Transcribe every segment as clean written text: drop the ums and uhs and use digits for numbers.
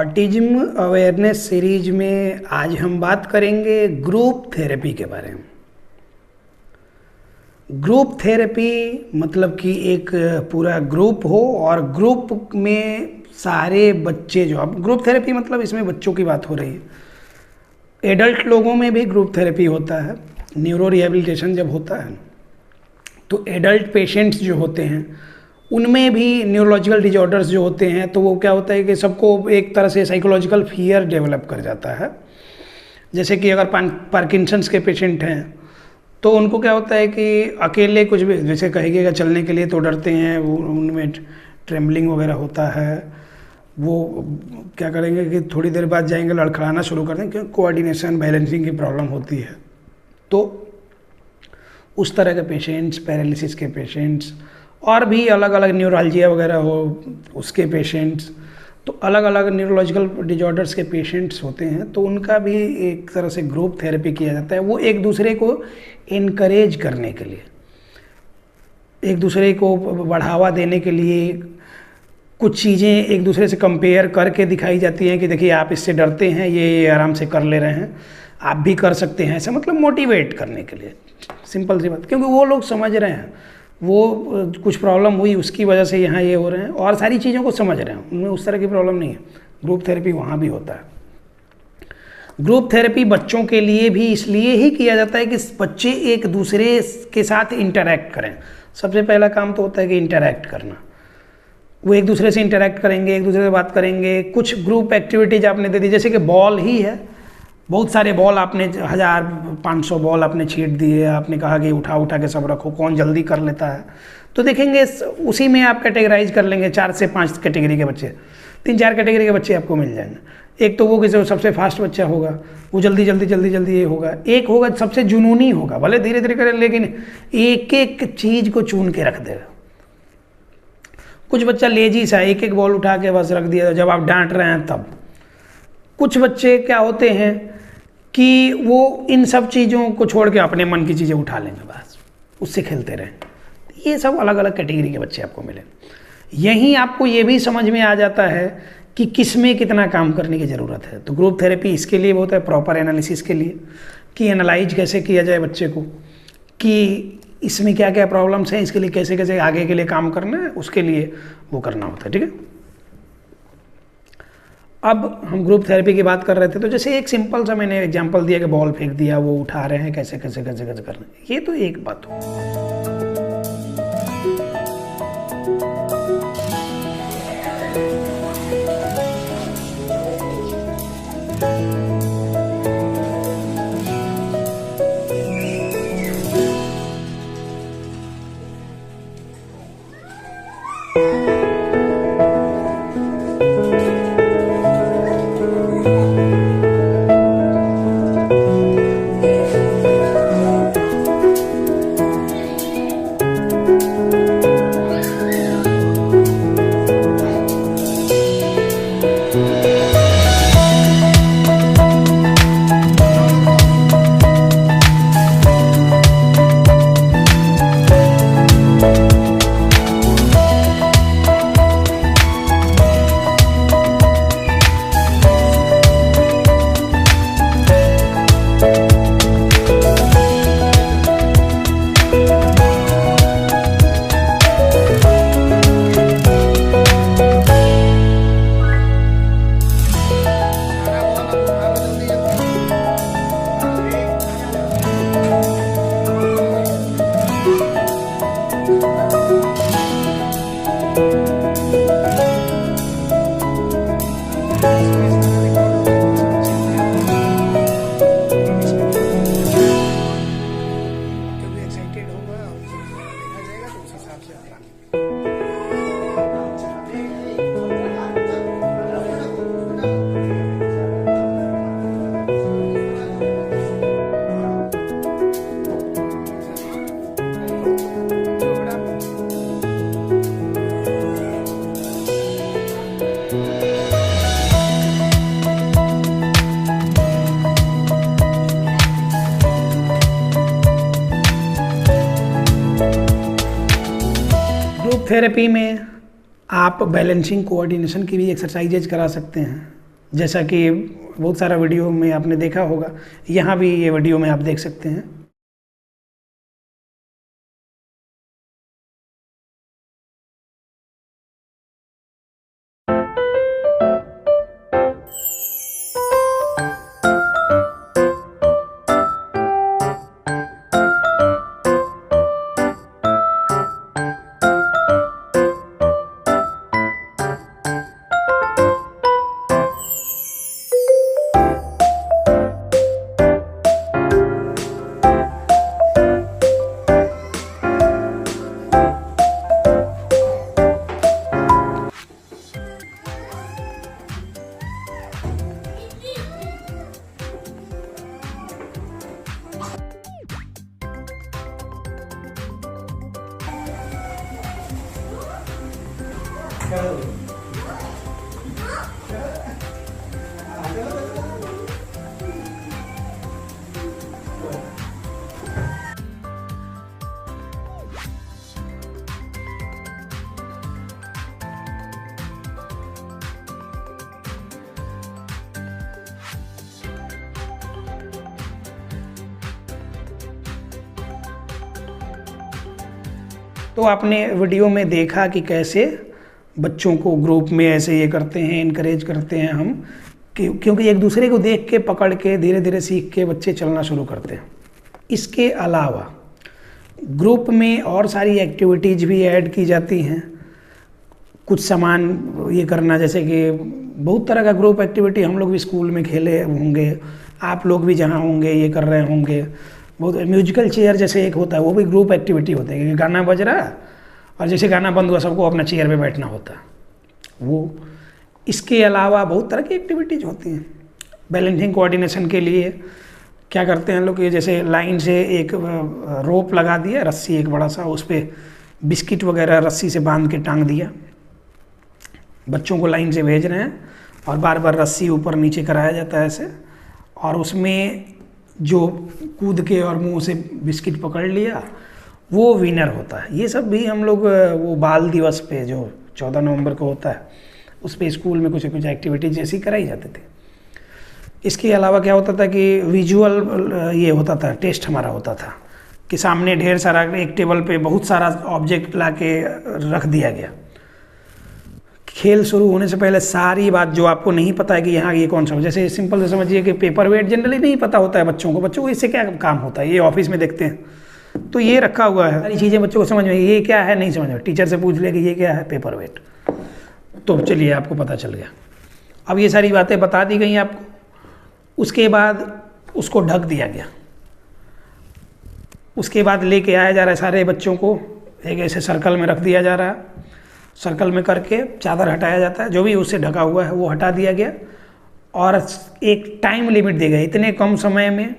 Autism awareness series में आज हम बात करेंगे ग्रुप थेरेपी के बारे में। ग्रुप थेरेपी मतलब कि एक पूरा ग्रुप हो और ग्रुप में सारे बच्चे जो, अब ग्रुप थेरेपी मतलब इसमें बच्चों की बात हो रही है। एडल्ट लोगों में भी ग्रुप थेरेपी होता है। न्यूरो रिहेबिलिटेशन जब होता है तो एडल्ट पेशेंट्स जो होते हैं उनमें भी न्यूरोलॉजिकल डिजॉर्डर्स जो होते हैं तो वो क्या होता है कि सबको एक तरह से साइकोलॉजिकल फियर डेवलप कर जाता है। जैसे कि अगर पार्किंसंस के पेशेंट हैं तो उनको क्या होता है कि अकेले कुछ भी, जैसे कहेंगे चलने के लिए तो डरते हैं, वो उनमें ट्रेम्बलिंग वगैरह होता है। वो क्या करेंगे कि थोड़ी देर बाद जाएंगे लड़खड़ाना शुरू कर देंगे क्योंकि कोऑर्डिनेशन बैलेंसिंग की प्रॉब्लम होती है। तो उस तरह के पेशेंट्स, पैरालिसिस के पेशेंट्स और भी अलग अलग न्यूरोलजिया वगैरह हो उसके पेशेंट्स, तो अलग अलग न्यूरोलॉजिकल डिजॉर्डर्स के पेशेंट्स होते हैं तो उनका भी एक तरह से ग्रुप थेरेपी किया जाता है। वो एक दूसरे को इनकरेज करने के लिए, एक दूसरे को बढ़ावा देने के लिए कुछ चीज़ें एक दूसरे से कंपेयर करके दिखाई जाती हैं कि देखिए आप इससे डरते हैं, ये आराम से कर ले रहे हैं, आप भी कर सकते हैं। ऐसा मतलब मोटिवेट करने के लिए, सिंपल सी बात, क्योंकि वो लोग समझ रहे हैं वो कुछ प्रॉब्लम हुई उसकी वजह से यहाँ ये हो रहे हैं और सारी चीज़ों को समझ रहे हैं, उनमें उस तरह की प्रॉब्लम नहीं है। ग्रुप थेरेपी वहाँ भी होता है। ग्रुप थेरेपी बच्चों के लिए भी इसलिए ही किया जाता है कि बच्चे एक दूसरे के साथ इंटरैक्ट करें। सबसे पहला काम तो होता है कि इंटरैक्ट करना। वो एक दूसरे से इंटरैक्ट करेंगे, एक दूसरे से बात करेंगे। कुछ ग्रुप एक्टिविटीज आपने दे दी, जैसे कि बॉल ही है, बहुत सारे बॉल आपने 1500 बॉल आपने छीट दिए, आपने कहा कि उठा उठा के सब रखो, कौन जल्दी कर लेता है। तो देखेंगे उसी में आप कैटेगराइज कर लेंगे 4 से 5 कैटेगरी के बच्चे, 3-4 कैटेगरी के बच्चे आपको मिल जाएंगे। एक तो वो किसी सबसे फास्ट बच्चा होगा, वो जल्दी ये होगा। एक होगा सबसे जुनूनी होगा, भले धीरे धीरे करे लेकिन एक एक चीज़ को चुन के रख देगा। कुछ बच्चा लेजी सा, एक एक बॉल उठा के बस रख दिया जब आप डांट रहे हैं तब। कुछ बच्चे क्या होते हैं कि वो इन सब चीज़ों को छोड़ के अपने मन की चीज़ें उठा लेंगे, बस उससे खेलते रहें। ये सब अलग अलग कैटेगरी के बच्चे आपको मिले। यहीं आपको ये भी समझ में आ जाता है कि किस में कितना काम करने की ज़रूरत है। तो ग्रुप थेरेपी इसके लिए होता है, प्रॉपर एनालिसिस के लिए, कि एनालाइज कैसे किया जाए बच्चे को, कि इसमें क्या क्या प्रॉब्लम्स हैं, इसके लिए कैसे कैसे आगे के लिए काम करना है, उसके लिए वो करना होता है। ठीक है, अब हम ग्रुप थेरेपी की बात कर रहे थे तो जैसे एक सिंपल सा मैंने एग्जांपल दिया कि बॉल फेंक दिया, वो उठा रहे हैं, कैसे कैसे कैसे कैसे कर रहे हैं, ये तो एक बात हो। थेरेपी में आप बैलेंसिंग कोऑर्डिनेशन की भी एक्सरसाइजेज करा सकते हैं। जैसा कि बहुत सारा वीडियो में आपने देखा होगा, यहाँ भी ये वीडियो में आप देख सकते हैं। तो आपने वीडियो में देखा कि कैसे बच्चों को ग्रुप में ऐसे ये करते हैं, इनकरेज करते हैं हम, क्योंकि एक दूसरे को देख के पकड़ के धीरे धीरे सीख के बच्चे चलना शुरू करते हैं। इसके अलावा ग्रुप में और सारी एक्टिविटीज़ भी ऐड की जाती हैं। कुछ सामान ये करना, जैसे कि बहुत तरह का ग्रुप एक्टिविटी हम लोग भी स्कूल में खेले होंगे, आप लोग भी जहाँ होंगे ये कर रहे होंगे। बहुत म्यूजिकल चेयर जैसे एक होता है, वो भी ग्रुप एक्टिविटी होता है, क्योंकि गाना बज रहा है और जैसे गाना बंद हुआ सबको अपना चेयर पे बैठना होता है वो। इसके अलावा बहुत तरह की एक्टिविटीज़ होती हैं। बैलेंसिंग कोऑर्डिनेशन के लिए क्या करते हैं लोग, कि जैसे लाइन से एक रोप लगा दिया, रस्सी एक बड़ा सा, उस पर बिस्किट वगैरह रस्सी से बांध के टांग दिया, बच्चों को लाइन से भेज रहे हैं और बार बार रस्सी ऊपर नीचे कराया जाता है ऐसे, और उसमें जो कूद के और मुंह से बिस्किट पकड़ लिया वो विनर होता है। ये सब भी हम लोग वो बाल दिवस पे जो 14 नवंबर को होता है उस पे स्कूल में कुछ कुछ एक्टिविटीज जैसी कराई जाते थे। इसके अलावा क्या होता था कि विजुअल ये होता था, टेस्ट हमारा होता था कि सामने ढेर सारा, एक टेबल पे बहुत सारा ऑब्जेक्ट ला के रख दिया गया। खेल शुरू होने से पहले सारी बात जो आपको नहीं पता है कि यहाँ ये कौन सा, जैसे सिंपल से समझिए कि पेपर वेट जनरली नहीं पता होता है बच्चों को इससे क्या काम होता है, ये ऑफिस में देखते हैं तो ये रखा हुआ है, सारी चीज़ें बच्चों को समझ में, ये क्या है नहीं समझ में, टीचर से पूछ ले कि ये क्या है, पेपर वेट, तो चलिए आपको पता चल गया। अब ये सारी बातें बता दी गई आपको, उसके बाद उसको ढक दिया गया, उसके बाद लेके आया जा रहा है सारे बच्चों को, एक ऐसे सर्कल में रख दिया जा रहा है, सर्कल में करके चादर हटाया जाता है, जो भी उससे ढका हुआ है वो हटा दिया गया, और एक टाइम लिमिट दी गई, इतने कम समय में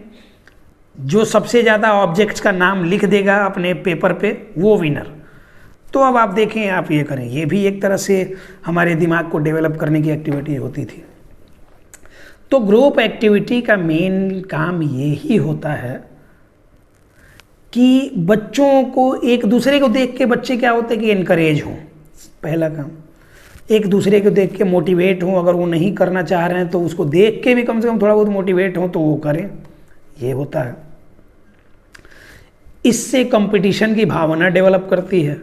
जो सबसे ज़्यादा ऑब्जेक्ट्स का नाम लिख देगा अपने पेपर पे वो विनर। तो अब आप देखें, आप ये करें, ये भी एक तरह से हमारे दिमाग को डेवलप करने की एक्टिविटी होती थी। तो ग्रुप एक्टिविटी का मेन काम यही होता है कि बच्चों को, एक दूसरे को देख के बच्चे क्या होते हैं कि इनकरेज हों, पहला काम, एक दूसरे को देख के मोटिवेट हों, अगर वो नहीं करना चाह रहे हैं तो उसको देख के भी कम से कम थोड़ा बहुत मोटिवेट हों तो वो करें, ये होता है। इससे कंपटीशन की भावना डेवलप करती है,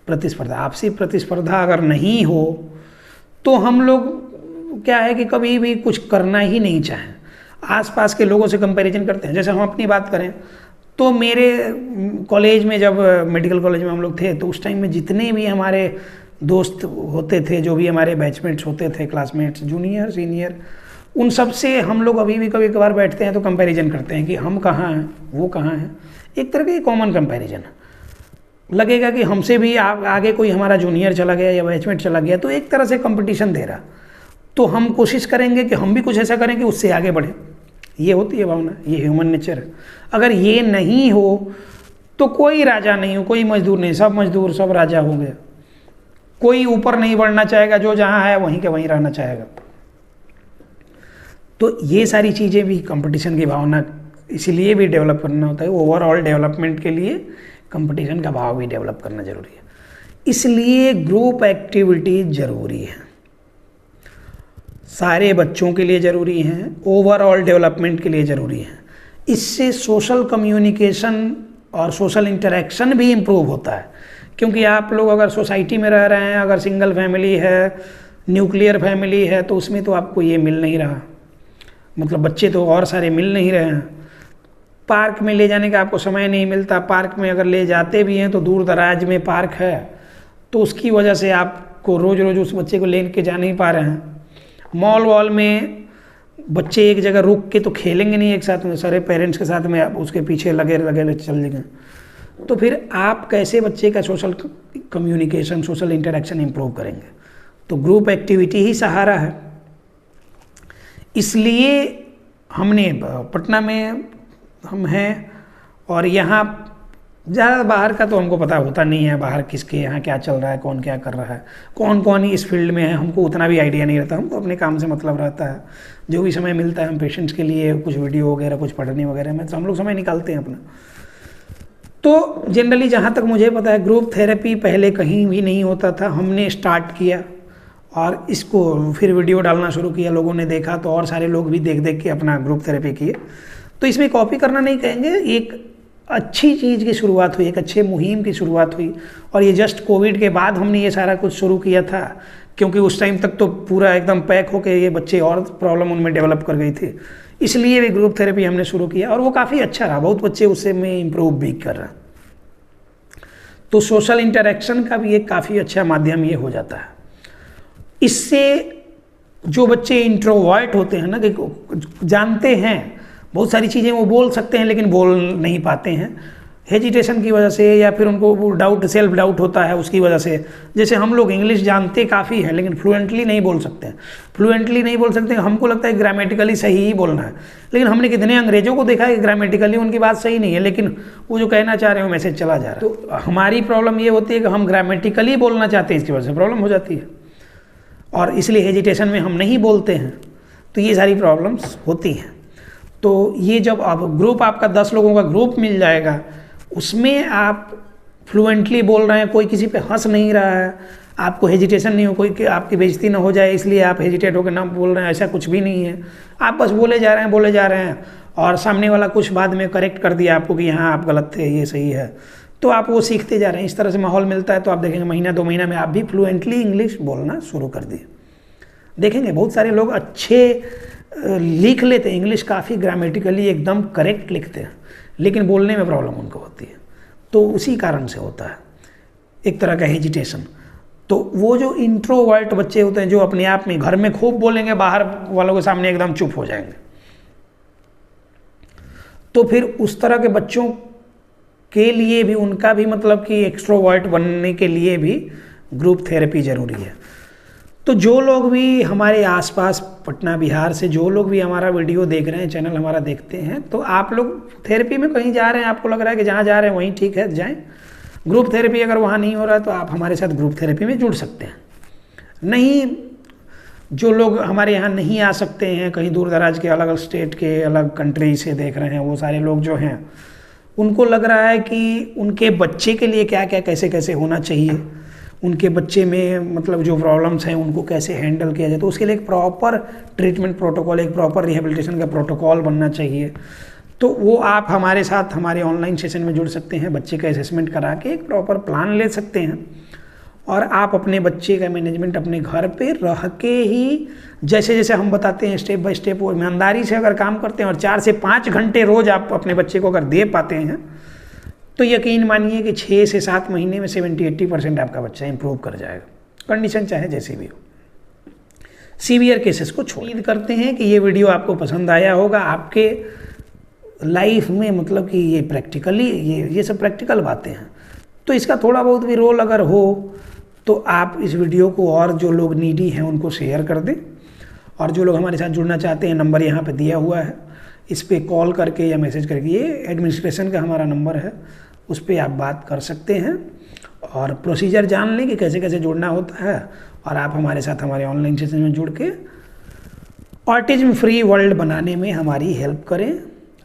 प्रतिस्पर्धा, आपसी प्रतिस्पर्धा अगर नहीं हो तो हम लोग क्या है कि कभी भी कुछ करना ही नहीं चाहें, आसपास के लोगों से कंपैरिजन करते हैं। जैसे हम अपनी बात करें तो मेरे कॉलेज में, जब मेडिकल कॉलेज में हम लोग थे, तो उस टाइम में जितने भी हमारे दोस्त होते थे, जो भी हमारे बैचमेट्स होते थे, क्लासमेट्स, जूनियर सीनियर, उन सब से हम लोग अभी भी कभी कभार बैठते हैं तो कंपैरिजन करते हैं कि हम कहाँ हैं, वो कहाँ हैं। एक तरह का कॉमन कंपैरिजन है, लगेगा कि हमसे भी आगे कोई हमारा जूनियर चला गया या बैचमेट चला गया, तो एक तरह से कंपटीशन दे रहा, तो हम कोशिश करेंगे कि हम भी कुछ ऐसा करें कि उससे आगे बढ़े। ये होती है भावना, ये ह्यूमन नेचर है। अगर ये नहीं हो तो कोई राजा नहीं हो, कोई मजदूर नहीं, सब मजदूर सब राजा हो गया। कोई ऊपर नहीं बढ़ना चाहेगा, जो जहाँ है वहीं के वहीं रहना चाहेगा। तो ये सारी चीज़ें भी कंपटीशन की भावना इसलिए भी डेवलप करना होता है, ओवरऑल डेवलपमेंट के लिए कंपटीशन का भाव भी डेवलप करना जरूरी है। इसलिए ग्रुप एक्टिविटी जरूरी है। सारे बच्चों के लिए ज़रूरी हैं, ओवरऑल डेवलपमेंट के लिए ज़रूरी हैं। इससे सोशल कम्युनिकेशन और सोशल इंटरेक्शन भी इम्प्रूव होता है, क्योंकि आप लोग अगर सोसाइटी में रह रहे हैं, अगर सिंगल फैमिली है, न्यूक्लियर फैमिली है, तो उसमें तो आपको ये मिल नहीं रहा, मतलब बच्चे तो और सारे मिल नहीं रहे हैं। पार्क में ले जाने का आपको समय नहीं मिलता, पार्क में अगर ले जाते भी हैं तो दूर दराज में पार्क है, तो उसकी वजह से आपको रोज़ रोज़ उस बच्चे को ले के जा नहीं पा रहे हैं। मॉल वॉल में बच्चे एक जगह रुक के तो खेलेंगे नहीं एक साथ में, सारे पेरेंट्स के साथ में आप उसके पीछे लगे चल देंगे, तो फिर आप कैसे बच्चे का social communication, social interaction improve करेंगे? तो ग्रुप एक्टिविटी ही सहारा है। इसलिए हमने पटना में हम हैं, और यहाँ ज़्यादा बाहर का तो हमको पता होता नहीं है, बाहर किसके यहाँ क्या चल रहा है, कौन क्या कर रहा है, कौन कौन इस फील्ड में है, हमको उतना भी आइडिया नहीं रहता। हमको अपने काम से मतलब रहता है, जो भी समय मिलता है हम पेशेंट्स के लिए कुछ वीडियो वगैरह, कुछ पढ़ने वगैरह में, तो हम लोग समय निकालते हैं अपना। तो जनरली जहाँ तक मुझे पता है, ग्रुप थेरेपी पहले कहीं भी नहीं होता था, हमने स्टार्ट किया और इसको फिर वीडियो डालना शुरू किया, लोगों ने देखा तो और सारे लोग भी देख देख के अपना ग्रुप थेरेपी किए। तो इसमें कॉपी करना नहीं कहेंगे, एक अच्छी चीज़ की शुरुआत हुई, एक अच्छे मुहिम की शुरुआत हुई, और ये जस्ट कोविड के बाद हमने ये सारा कुछ शुरू किया था, क्योंकि उस टाइम तक तो पूरा एकदम पैक होके ये बच्चे और प्रॉब्लम उनमें डेवलप कर गई थी, इसलिए भी ग्रुप थेरेपी हमने शुरू किया और वो काफ़ी अच्छा रहा, बहुत बच्चे उससे में इम्प्रूव भी कर रहे हैं। तो सोशल इंटरेक्शन का भी एक काफ़ी अच्छा माध्यम ये हो जाता है। इससे जो बच्चे इंट्रोवर्ट होते हैं ना, कि जानते हैं बहुत सारी चीज़ें वो बोल सकते हैं लेकिन बोल नहीं पाते हैं, हेजिटेशन की वजह से, या फिर उनको डाउट, सेल्फ डाउट होता है उसकी वजह से। जैसे हम लोग इंग्लिश जानते काफ़ी है लेकिन फ्लुएंटली नहीं बोल सकते हैं, फ्लुएंटली नहीं बोल सकते, हमको लगता है ग्रामेटिकली सही ही बोलना है, लेकिन हमने कितने अंग्रेजों को देखा है कि ग्रामेटिकली उनकी बात सही नहीं है, लेकिन वो जो कहना चाह रहे हो मैसेज चला जा रहा है। तो हमारी प्रॉब्लम ये होती है कि हम ग्रामेटिकली बोलना चाहते हैं, इसकी वजह से प्रॉब्लम हो जाती है, और इसलिए हेजिटेशन में हम नहीं बोलते हैं, तो ये सारी प्रॉब्लम्स होती हैं। तो ये जब अब ग्रुप आपका 10 लोगों का ग्रुप मिल जाएगा, उसमें आप फ्लुएंटली बोल रहे हैं, कोई किसी पे हंस नहीं रहा है, आपको हेजिटेशन नहीं हो, कोई आपकी बेइज्जती ना हो जाए इसलिए आप हेजिटेट होकर ना बोल रहे हैं, ऐसा कुछ भी नहीं है। आप बस बोले जा रहे हैं और सामने वाला कुछ बाद में करेक्ट कर दिया आपको कि यहाँ आप गलत थे, ये सही है, तो आप वो सीखते जा रहे हैं। इस तरह से माहौल मिलता है, तो आप देखेंगे महीना 2 महीना में आप भी फ्लुएंटली इंग्लिश बोलना शुरू कर दिए। देखेंगे बहुत सारे लोग अच्छे लिख लेते हैं इंग्लिश, काफ़ी ग्रामेटिकली एकदम करेक्ट लिखते हैं, लेकिन बोलने में प्रॉब्लम उनको होती है, तो उसी कारण से होता है एक तरह का हेजिटेशन। तो वो जो इंट्रोवर्ट बच्चे होते हैं, जो अपने आप में घर में खूब बोलेंगे, बाहर वालों के सामने एकदम चुप हो जाएंगे, तो फिर उस तरह के बच्चों के लिए भी, उनका भी मतलब कि एक्सट्रोवर्ट बनने के लिए भी ग्रुप थेरेपी ज़रूरी है। तो जो लोग भी हमारे आसपास पटना बिहार से जो लोग भी हमारा वीडियो देख रहे हैं, चैनल हमारा देखते हैं, तो आप लोग थेरेपी में कहीं जा रहे हैं, आपको लग रहा है कि जहाँ जा रहे हैं वहीं ठीक है, जाएं। ग्रुप थेरेपी अगर वहाँ नहीं हो रहा है तो आप हमारे साथ ग्रुप थेरेपी में जुड़ सकते हैं। नहीं, जो लोग हमारे यहाँ नहीं आ सकते हैं, कहीं दूर दराज के, अलग अलग स्टेट के, अलग कंट्री से देख रहे हैं, वो सारे लोग जो हैं, उनको लग रहा है कि उनके बच्चे के लिए क्या क्या कैसे कैसे होना चाहिए, उनके बच्चे में मतलब जो प्रॉब्लम्स हैं उनको कैसे हैंडल किया जाए, तो उसके लिए एक प्रॉपर ट्रीटमेंट प्रोटोकॉल, एक प्रॉपर रिहेबिलिटेशन का प्रोटोकॉल बनना चाहिए। तो वो आप हमारे साथ हमारे ऑनलाइन सेशन में जुड़ सकते हैं, बच्चे का असेसमेंट करा के एक प्रॉपर प्लान ले सकते हैं, और आप अपने बच्चे का मैनेजमेंट अपने घर पे रह के ही, जैसे जैसे हम बताते हैं स्टेप बाय स्टेप, वो ईमानदारी से अगर काम करते हैं और 4 से 5 घंटे रोज़ आप अपने बच्चे को अगर दे पाते हैं, तो यकीन मानिए कि 6 से 7 महीने में 70-80% आपका बच्चा इंप्रूव कर जाएगा, कंडीशन चाहे जैसी भी हो। सीवियर केसेस को छोड़। उम्मीद करते हैं कि ये वीडियो आपको पसंद आया होगा, आपके लाइफ में मतलब कि ये प्रैक्टिकली ये सब प्रैक्टिकल बातें हैं, तो इसका थोड़ा बहुत भी रोल अगर हो तो आप इस वीडियो को और जो लोग नीडी हैं उनको शेयर कर दें, और जो लोग हमारे साथ जुड़ना चाहते हैं, नंबर यहाँ पे दिया हुआ है, इस पर कॉल करके या मैसेज करके, ये एडमिनिस्ट्रेशन का हमारा नंबर है, उस पर आप बात कर सकते हैं और प्रोसीजर जान लें कि कैसे कैसे जुड़ना होता है, और आप हमारे साथ हमारे ऑनलाइन सेशन में जुड़ के ऑटिज्म फ्री वर्ल्ड बनाने में हमारी हेल्प करें।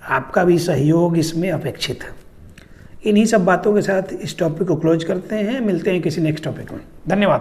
आपका भी सहयोग इसमें अपेक्षित है। इन्हीं सब बातों के साथ इस टॉपिक को क्लोज करते हैं, मिलते हैं किसी नेक्स्ट टॉपिक में। धन्यवाद।